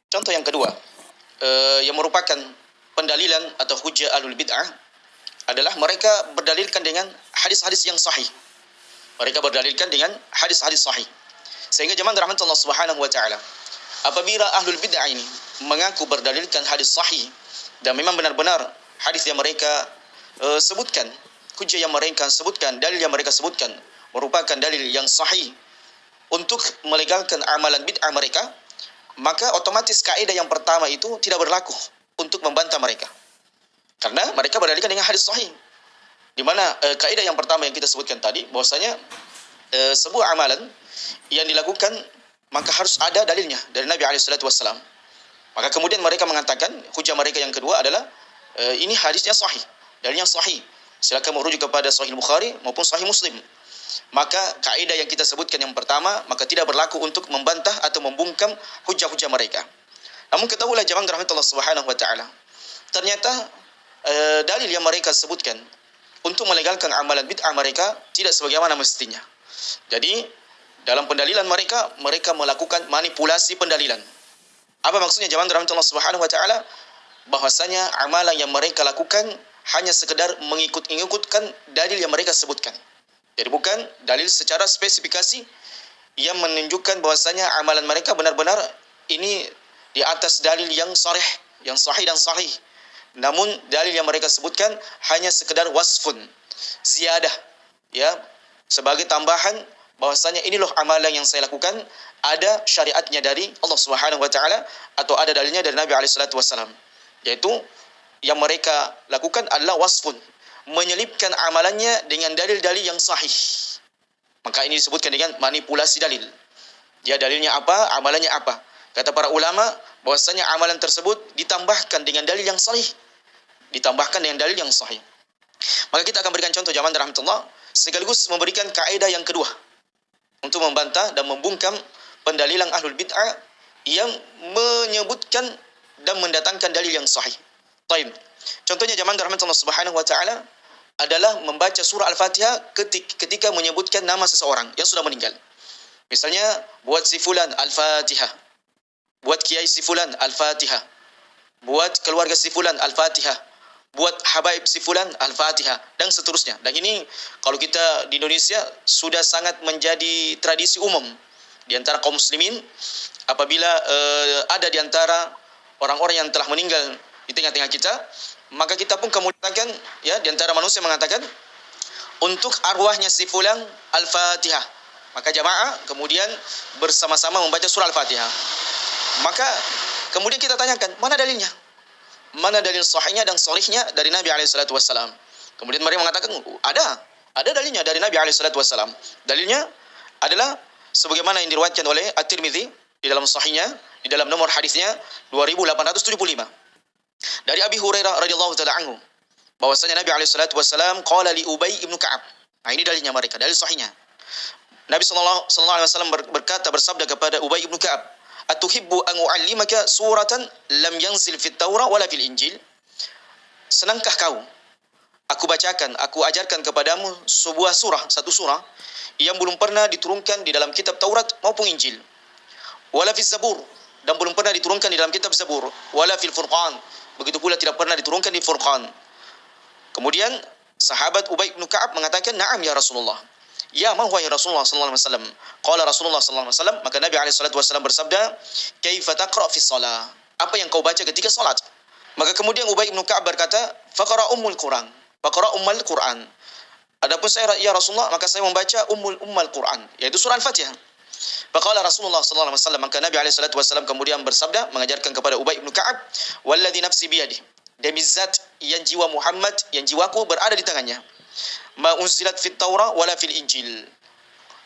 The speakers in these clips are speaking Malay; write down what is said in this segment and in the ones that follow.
Contoh yang kedua, yang merupakan pendalilan atau hujjah ahlul bid'ah adalah mereka berdalilkan dengan hadis-hadis yang sahih. Mereka berdalilkan dengan hadis-hadis sahih. Sehingga jemaah rahmat Allah Subhanahu wa taala, apabila ahlul bid'ah ini mengaku berdalilkan hadis sahih dan memang benar-benar hadis yang mereka sebutkan, hujjah yang mereka sebutkan, dalil yang mereka sebutkan merupakan dalil yang sahih untuk melegalkan amalan bid'ah mereka, maka otomatis kaidah yang pertama itu tidak berlaku untuk membantah mereka. Karena mereka berdalilkan dengan hadis sahih. Di mana kaidah yang pertama yang kita sebutkan tadi, bahwasanya sebuah amalan yang dilakukan maka harus ada dalilnya dari Nabi SAW. Maka kemudian mereka mengatakan, hujah mereka yang kedua adalah ini hadisnya sahih, dalilnya sahih. Silakan merujuk kepada Sahih Bukhari maupun Sahih Muslim. Maka kaidah yang kita sebutkan yang pertama maka tidak berlaku untuk membantah atau membungkam hujah-hujah mereka. Namun ketahuilah jemaah rahmat Allah Subhanahu wa taala, ternyata dalil yang mereka sebutkan untuk melegalkan amalan bid'ah mereka tidak sebagaimana mestinya. Jadi dalam pendalilan mereka melakukan manipulasi pendalilan. Apa maksudnya jemaah rahmat Allah Subhanahu wa taala? Bahwasanya amalan yang mereka lakukan hanya sekedar mengikut-ikutkan dalil yang mereka sebutkan. Jadi bukan dalil secara spesifikasi yang menunjukkan bahwasanya amalan mereka benar-benar ini di atas dalil yang sahih, yang sahih dan sahih. Namun dalil yang mereka sebutkan hanya sekedar wasfun, ziyadah, ya, sebagai tambahan bahwasanya ini loh amalan yang saya lakukan, ada syariatnya dari Allah Subhanahu wa taala atau ada dalilnya dari Nabi alaihi wasallam. Yaitu yang mereka lakukan adalah wasfun, menyelipkan amalannya dengan dalil-dalil yang sahih. Maka ini disebutkan dengan manipulasi dalil. Ya, dalilnya apa, amalannya apa. Kata para ulama bahwasanya amalan tersebut ditambahkan dengan dalil yang sahih. Ditambahkan dengan dalil yang sahih. Maka kita akan berikan contoh jamaah rahmatullah, sekaligus memberikan kaidah yang kedua untuk membantah dan membungkam pendalilan ahlul bid'ah yang menyebutkan dan mendatangkan dalil yang sahih. Baik. Contohnya jamaah rahmatullah Subhanahu wa taala adalah membaca surah Al-Fatihah ketika menyebutkan nama seseorang yang sudah meninggal. Misalnya, buat si fulan Al-Fatihah, buat kiai si fulan Al-Fatihah, buat keluarga si fulan Al-Fatihah, buat habaib si fulan Al-Fatihah, dan seterusnya. Dan ini kalau kita di Indonesia sudah sangat menjadi tradisi umum di antara kaum muslimin. Apabila ada di antara orang-orang yang telah meninggal di tengah-tengah kita, maka kita pun kemudian ya di antara manusia mengatakan untuk arwahnya si fulan Al-Fatihah. Maka jamaah kemudian bersama-sama membaca surah Al-Fatihah. Maka kemudian kita tanyakan, mana dalilnya? Mana dalil sahihnya dan sahihnya dari Nabi SAW? Kemudian mereka mengatakan, ada dalilnya dari Nabi SAW. Dalilnya adalah sebagaimana yang diriwayatkan oleh At-Tirmidzi di dalam sahihnya, di dalam nomor hadisnya 2875. Dari Abi Hurairah radhiyallahu taala anhu, bahwasanya Nabi SAW qala li Ubay ibn Ka'ab. Nah, ini dalilnya mereka, dalil sahihnya. Nabi sallallahu alaihi wasallam bersabda kepada Ubay ibn Ka'ab, "Atuhibbu an u'allimaka suratan lam yanzil fit Taurah wala fil Injil?" Senangkah kau aku ajarkan kepadamu sebuah surah, satu surah yang belum pernah diturunkan di dalam kitab Taurat maupun Injil. Wala fil Zabur, dan belum pernah diturunkan di dalam kitab Zabur. Wala fil Furqan, begitu pula tidak pernah diturunkan di Furqan. Kemudian sahabat Ubay bin Ka'ab mengatakan, "Na'am ya Rasulullah." Ya, ma huwa ya Rasulullah sallallahu alaihi wasallam? Qala Rasulullah sallallahu alaihi wasallam, maka Nabi alaihi wasallam bersabda, "Kaifa taqra fi shalah?" Apa yang kau baca ketika salat? Maka kemudian Ubay bin Ka'ab berkata, "Faqra ummul Quran." Faqra ummul Quran. Adapun saya ya Rasulullah, maka saya membaca ummul Quran, yaitu surah Al-Fatihah. Faqala Rasulullah sallallahu alaihi wasallam, maka Nabi alaihi wasallam kemudian bersabda mengajarkan kepada Ubay bin Ka'ab, "Walladzi nafsi biyadihi." Demi zat yang jiwa Muhammad, yang jiwaku berada di tangannya. Ma unzilat fit Taurah wala fil Injil.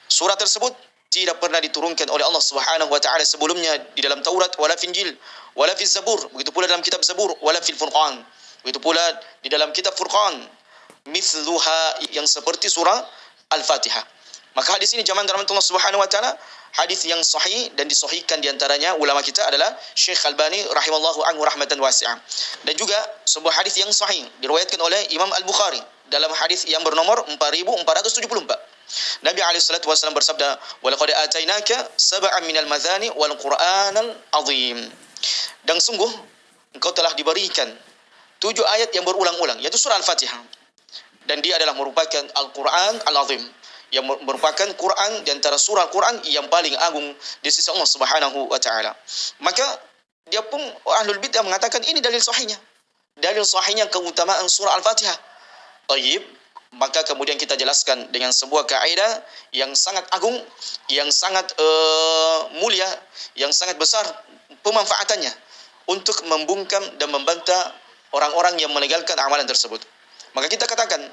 Surah tersebut tidak pernah diturunkan oleh Allah Subhanahu wa taala sebelumnya di dalam Taurat, wala fil Injil, wala fil Zabur, begitu pula dalam kitab Zabur, wala fil Furqan, begitu pula di dalam kitab Furqan, mithluha, yang seperti surah Al-Fatihah. Maka hadis ini jamaah rahmatullah Subhanahu wa taala hadis yang sahih dan disahihkan di antaranya ulama kita adalah Syekh Albani rahimallahu anhu rahmatan wasi'ah. Dan juga sebuah hadis yang sahih diriwayatkan oleh Imam Al-Bukhari dalam hadis yang bernomor 4474. Nabi alaihi salatu wasallam bersabda, "Wa laqad atainaka sab'an minal madhani wal Qur'anal azim." Dan sungguh engkau telah diberikan 7 ayat yang berulang-ulang, yaitu surah Al-Fatihah. Dan dia adalah merupakan Al-Quran Al-Azim, yang merupakan Quran di antara surah Al-Quran yang paling agung di sisi Allah Subhanahu wa taala. Maka dia pun Ahlul Bidah mengatakan ini dalil sahihnya. Dalil sahihnya keutamaan surah Al-Fatihah. Tayyib, maka kemudian kita jelaskan dengan sebuah kaidah yang sangat agung, yang sangat mulia, yang sangat besar pemanfaatannya untuk membungkam dan membantah orang-orang yang melegalkan amalan tersebut. Maka kita katakan,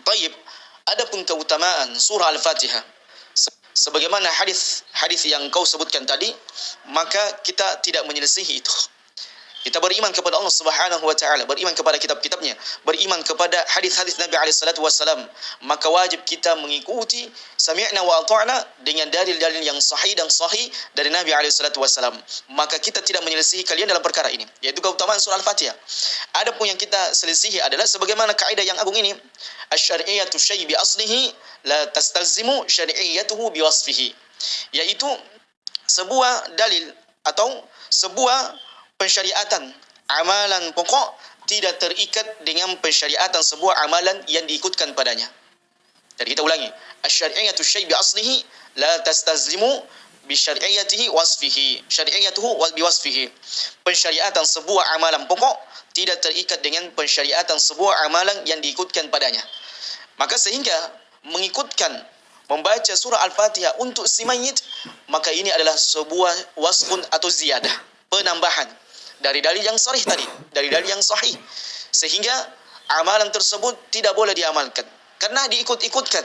tayyib, adapun keutamaan surah Al-Fatihah sebagaimana hadis yang kau sebutkan tadi, maka kita tidak menyelisihi itu. Kita beriman kepada Allah Subhanahu wa taala, beriman kepada kitab-kitabnya, beriman kepada hadis-hadis Nabi alaihi salatu wasallam, maka wajib kita mengikuti sami'na wa ata'na dengan dalil-dalil yang sahih dan sahih dari Nabi alaihi salatu wasallam. Maka kita tidak menyelisihi kalian dalam perkara ini, yaitu keutamaan surah Al-Fatihah. Adapun yang kita selisihi adalah sebagaimana kaidah yang agung ini, asy-syar'iyyatu syai' bi aslihi la tastalzimu syar'iyyatuhu bi wasfihi, yaitu sebuah dalil atau sebuah pensyariatan amalan pokok tidak terikat dengan pensyariatan sebuah amalan yang diikutkan padanya. Jadi kita ulangi, asy-syar'iyyatu syai' bi aslihi la tastazimu bi syar'iyyatihi wasfihi, syar'iyyatuhu bi wasfihi. Pensyariatan sebuah amalan pokok tidak terikat dengan pensyariatan sebuah amalan yang diikutkan padanya. Maka sehingga mengikutkan membaca surah Al-Fatihah untuk si mayit, maka ini adalah sebuah wasfun atau ziyadah, penambahan dari dalil yang sahih tadi, dari dalil yang sahih, sehingga amalan tersebut tidak boleh diamalkan karena diikut-ikutkan,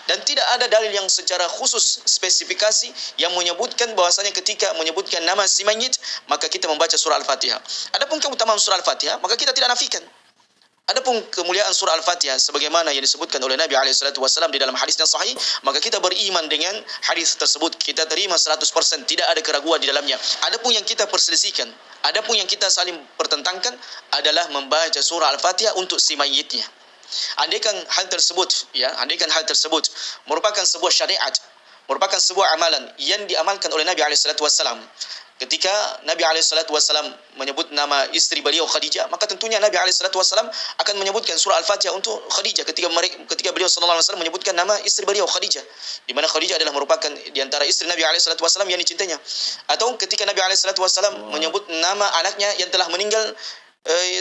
dan tidak ada dalil yang secara khusus spesifikasi yang menyebutkan bahwasanya ketika menyebutkan nama si mayit maka kita membaca surah Al-Fatihah. Adapun keutamaan surah Al-Fatihah maka kita tidak nafikan. Adapun kemuliaan surah Al-Fatihah sebagaimana yang disebutkan oleh Nabi alaihi salatu wasallam di dalam hadis yang sahih, maka kita beriman dengan hadis tersebut, kita terima 100%, tidak ada keraguan di dalamnya. Adapun yang kita perselisihkan, adapun yang kita saling pertentangkan adalah membaca surah Al-Fatihah untuk si mayitnya. Andaikan hal tersebut merupakan sebuah syariat, merupakan sebuah amalan yang diamalkan oleh Nabi alaihi salatu wasallam. Ketika Nabi alaihi wasallam menyebut nama istri beliau Khadijah, maka tentunya Nabi alaihi wasallam akan menyebutkan surah Al-Fatihah untuk Khadijah ketika beliau sallallahu alaihi wasallam menyebutkan nama istri beliau Khadijah, di mana Khadijah adalah merupakan di antara istri Nabi alaihi wasallam yang dicintainya. Atau ketika Nabi alaihi wasallam menyebut nama anaknya yang telah meninggal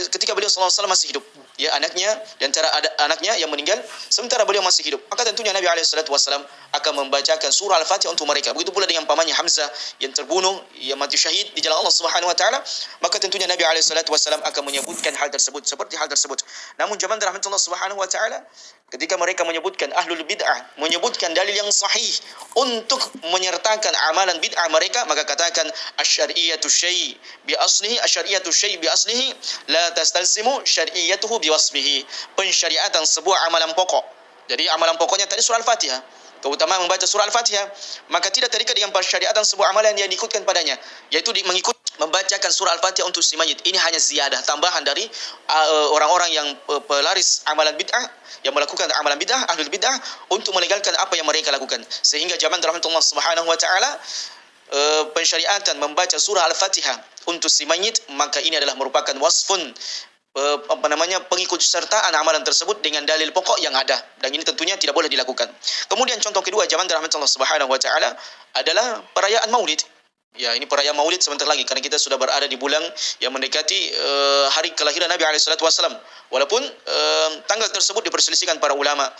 ketika beliau sallallahu alaihi wasallam masih hidup, ya, anaknya di antara anaknya yang meninggal sementara beliau masih hidup, maka tentunya Nabi alaihi wasallam akan membacakan surah Al-Fatihah untuk mereka. Begitu pula dengan pamannya Hamzah yang terbunuh, yang mati syahid di jalan Allah Subhanahu wa taala, maka tentunya Nabi alaihi wasallam akan menyebutkan hal tersebut, seperti hal tersebut. Namun jemaah rahmatullah Subhanahu wa taala, ketika mereka menyebutkan Ahlul Bid'ah, menyebutkan dalil yang sahih untuk menyertakan amalan bid'ah mereka, maka katakan asy-syar'iyyatu syai' bi aslihi, asy-syar'iyyatu syai' bi aslihi la tastalsimu syar'iyyatuhu bi wasfihi. Pensyariatan sebuah amalan pokok. Jadi amalan pokoknya tadi surah Al-Fatihah, keutamaan membaca surah Al-Fatihah, maka tidak terikat dengan pensyariatan sebuah amalan yang diikutkan padanya, yaitu mengikut membacakan surah Al-Fatihah untuk si mayit. Ini hanya ziyadah, tambahan dari orang-orang yang pelaris amalan bid'ah, yang melakukan amalan bid'ah, Ahlul Bid'ah, untuk melegalkan apa yang mereka lakukan. Sehingga zaman rahmatullah Subhanahu wa taala, pensyariatan membaca surah Al-Fatihah untuk si mayit, maka ini adalah merupakan wasfun, pengikut sertaan amalan tersebut dengan dalil pokok yang ada, dan ini tentunya tidak boleh dilakukan. Kemudian contoh kedua zaman rahmatullah Subhanahu wa taala adalah perayaan Maulid. Ya, ini perayaan Maulid sebentar lagi karena kita sudah berada di bulan yang mendekati hari kelahiran Nabi alaihi salatu wasallam. Walaupun tanggal tersebut diperselisihkan para ulama,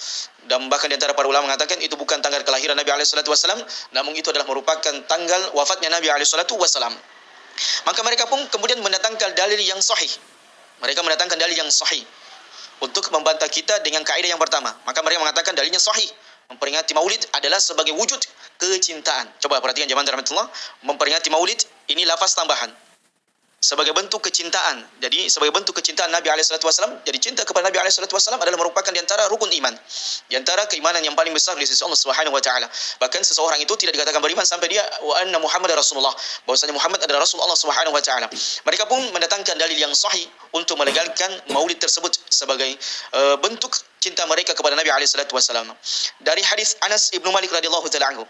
dan bahkan di antara para ulama mengatakan itu bukan tanggal kelahiran Nabi alaihi salatu wasallam, namun itu adalah merupakan tanggal wafatnya Nabi alaihi salatu wasallam. Maka mereka pun kemudian mendatangkan dalil yang sahih. Mereka mendatangkan dalil yang sahih untuk membantah kita dengan kaidah yang pertama. Maka mereka mengatakan dalilnya sahih. Memperingati Maulid adalah sebagai wujud kecintaan. Coba perhatikan jemaah rahmatullah, memperingati Maulid ini lafaz tambahan sebagai bentuk kecintaan. Jadi sebagai bentuk kecintaan Nabi alaihi salatu wasallam. Jadi cinta kepada Nabi alaihi salatu wasallam adalah merupakan di antara rukun iman, di antara keimanan yang paling besar di sisi Allah Subhanahu wa taala. Bahkan seseorang itu tidak dikatakan beriman sampai dia wa anna Muhammadar Rasulullah, bahwasanya Muhammad adalah Rasul Allah Subhanahu wa taala. Mereka pun mendatangkan dalil yang sahih untuk melegalkan Maulid tersebut sebagai bentuk cinta mereka kepada Nabi alaihi salatu wasallam. Dari hadis Anas ibnu Malik radhiyallahu taala anhu,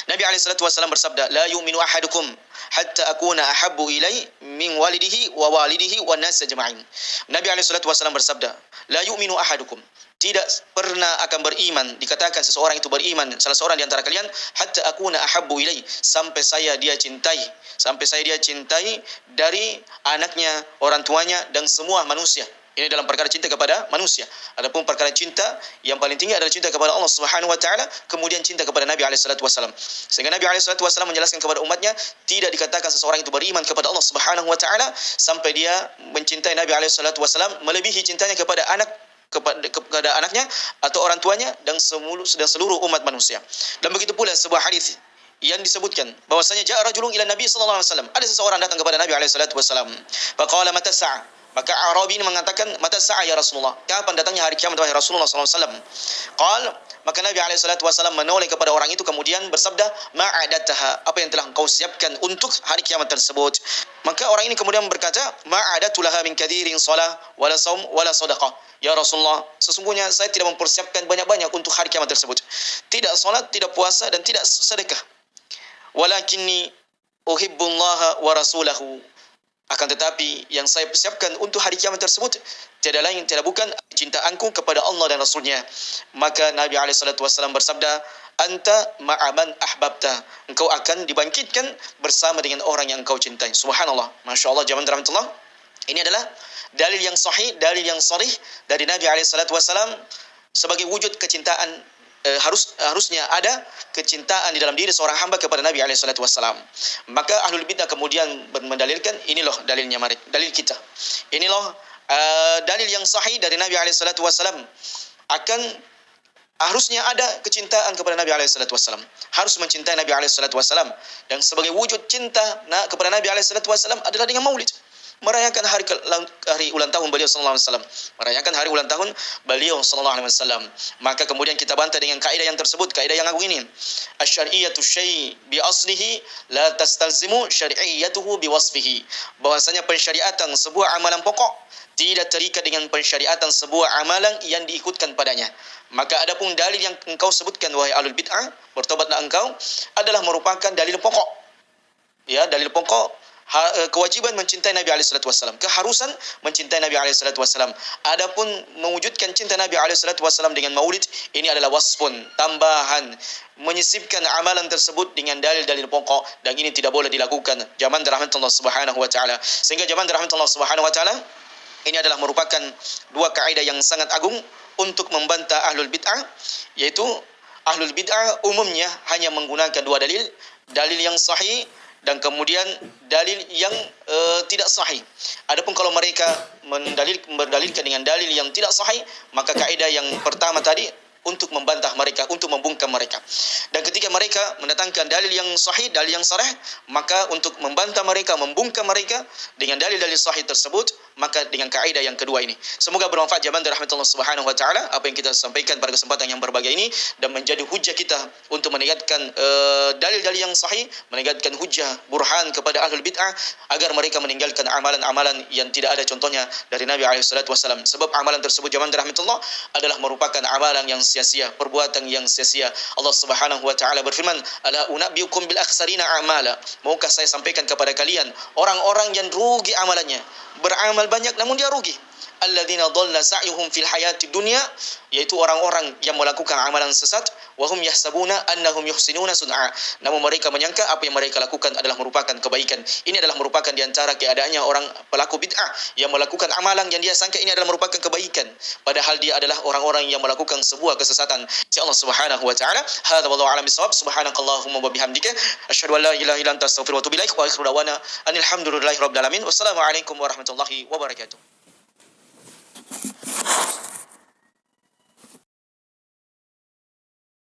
Nabi SAW bersabda, la yu'minu ahadukum hatta akuna ahabbu ilai min walidihi wa walidihi wa nas ajma'in. Nabi SAW bersabda, la yu'minu ahadukum, tidak pernah akan beriman, dikatakan seseorang itu beriman, salah seorang di antara kalian, hatta akuna ahabbu ilai, sampai saya dia cintai dari anaknya, orang tuanya, dan semua manusia. Ini dalam perkara cinta kepada manusia. Adapun perkara cinta yang paling tinggi adalah cinta kepada Allah Subhanahu wa taala, kemudian cinta kepada Nabi alaihi salatu wasallam. Sehingga Nabi alaihi salatu wasallam menjelaskan kepada umatnya, tidak dikatakan seseorang itu beriman kepada Allah Subhanahu wa taala sampai dia mencintai Nabi alaihi salatu wasallam melebihi cintanya kepada kepada anaknya atau orang tuanya dan seluruh umat manusia. Dan begitu pula sebuah hadis yang disebutkan bahwasanya ja'a rajulun ila Nabi sallallahu alaihi wasallam. Ada seseorang datang kepada Nabi alaihi salatu wasallam. Faqala mata sa'a. Maka Arabi ini mengatakan, mata sa'a ya Rasulullah, kapan datangnya hari kiamat wahai Rasulullah sallallahu alaihi wasallam? Maka Nabi alaihi salatu wasallam menoleh kepada orang itu kemudian bersabda, ma'adataha, apa yang telah engkau siapkan untuk hari kiamat tersebut? Maka orang ini kemudian berkata, ma'adatu laha min kathirin salah wala saum wala sadaqah. Ya Rasulullah, sesungguhnya saya tidak mempersiapkan banyak-banyak untuk hari kiamat tersebut. Tidak salat, tidak puasa, dan tidak sedekah. Walakinni uhibbullaha wa rasulahu. Akan tetapi yang saya persiapkan untuk hari kiamat tersebut tiada lain tiada bukan cintaanku kepada Allah dan Rasulnya. Maka Nabi SAW bersabda, anta ma'aman ahbabta, engkau akan dibangkitkan bersama dengan orang yang engkau cintai. Subhanallah, Masya Allah, jamaah rahmatullah. Ini adalah dalil yang sahih, dalil yang sharih dari Nabi SAW sebagai wujud kecintaan. Harusnya ada kecintaan di dalam diri seorang hamba kepada Nabi SAW. Maka ahlul bidah kemudian mendalilkan, inilah dalilnya dalil kita. Inilah dalil yang sahih dari Nabi SAW akan harusnya ada kecintaan kepada Nabi SAW. Harus mencintai Nabi SAW. Dan sebagai wujud cinta kepada Nabi SAW adalah dengan maulid. Merayakan hari ulang tahun beliau sallallahu alaihi wasallam. Merayakan hari ulang tahun beliau sallallahu alaihi wasallam. Maka kemudian kita bantah dengan kaidah yang tersebut, kaidah yang agung ini. Asy-syar'iyyatu syai' bi aslihi la tastalzimu syar'iyyatuhu bi wasfihi. Bahwasanya pensyariatan sebuah amalan pokok tidak terikat dengan pensyariatan sebuah amalan yang diikutkan padanya. Maka adapun dalil yang engkau sebutkan wahai ahlul bid'ah, bertobatlah engkau, adalah merupakan dalil pokok. Ya, dalil pokok kewajiban mencintai Nabi SAW, keharusan mencintai Nabi SAW. Adapun mewujudkan cinta Nabi SAW dengan maulid, ini adalah wasfun, tambahan, menyisipkan amalan tersebut dengan dalil-dalil pokok, dan ini tidak boleh dilakukan. Jamaah dirahmati Allah Subhanahu wa taala. Sehingga jamaah dirahmati Allah Subhanahu wa taala, ini adalah merupakan dua kaidah yang sangat agung untuk membantah ahlul bid'ah, yaitu ahlul bid'ah umumnya hanya menggunakan dua dalil, dalil yang sahih dan kemudian dalil yang tidak sahih. Adapun kalau mereka berdalilkan dengan dalil yang tidak sahih, maka kaidah yang pertama tadi untuk membantah mereka, untuk membungkam mereka. Dan ketika mereka mendatangkan dalil yang sahih, dalil yang sarih, maka untuk membantah mereka, membungkam mereka dengan dalil-dalil sahih tersebut, maka dengan kaidah yang kedua ini. Semoga bermanfaat jamaah rahmatullah subhanahu wa ta'ala apa yang kita sampaikan pada kesempatan yang berbahagia ini, dan menjadi hujah kita untuk menegakkan dalil-dalil yang sahih, menegakkan hujah burhan kepada ahlul bid'ah agar mereka meninggalkan amalan-amalan yang tidak ada contohnya dari Nabi SAW. Sebab amalan tersebut jamaah rahmatullah adalah merupakan amalan yang sia-sia, perbuatan yang sia-sia. Allah Subhanahu wa taala berfirman, "Ala unabbiukum bil akhsarina a'mala." Maukah saya sampaikan kepada kalian orang-orang yang rugi amalannya, beramal banyak namun dia rugi. Alladzina dhalla sa'yuhum fil hayati dunya, yaitu orang-orang yang melakukan amalan sesat, wa hum yahsabuna annahum yuhsinuna sun'a, namun mereka menyangka apa yang mereka lakukan adalah merupakan kebaikan. Ini adalah merupakan di antara keadaannya orang pelaku bid'ah yang melakukan amalan yang dia sangka ini adalah merupakan kebaikan, padahal dia adalah orang-orang yang melakukan sebuah kesesatan. Ya Allah Subhanahu wa taala, hadza wallahu a'lam bissawab. Subhanakallahumma wa bihamdika asyhadu an la ilaha illa anta astaghfiruka wa atubu ilaik wa akhiru da'wana alhamdulillahi rabbil alamin. Wassalamu alaikum warahmatullahi wabarakatuh.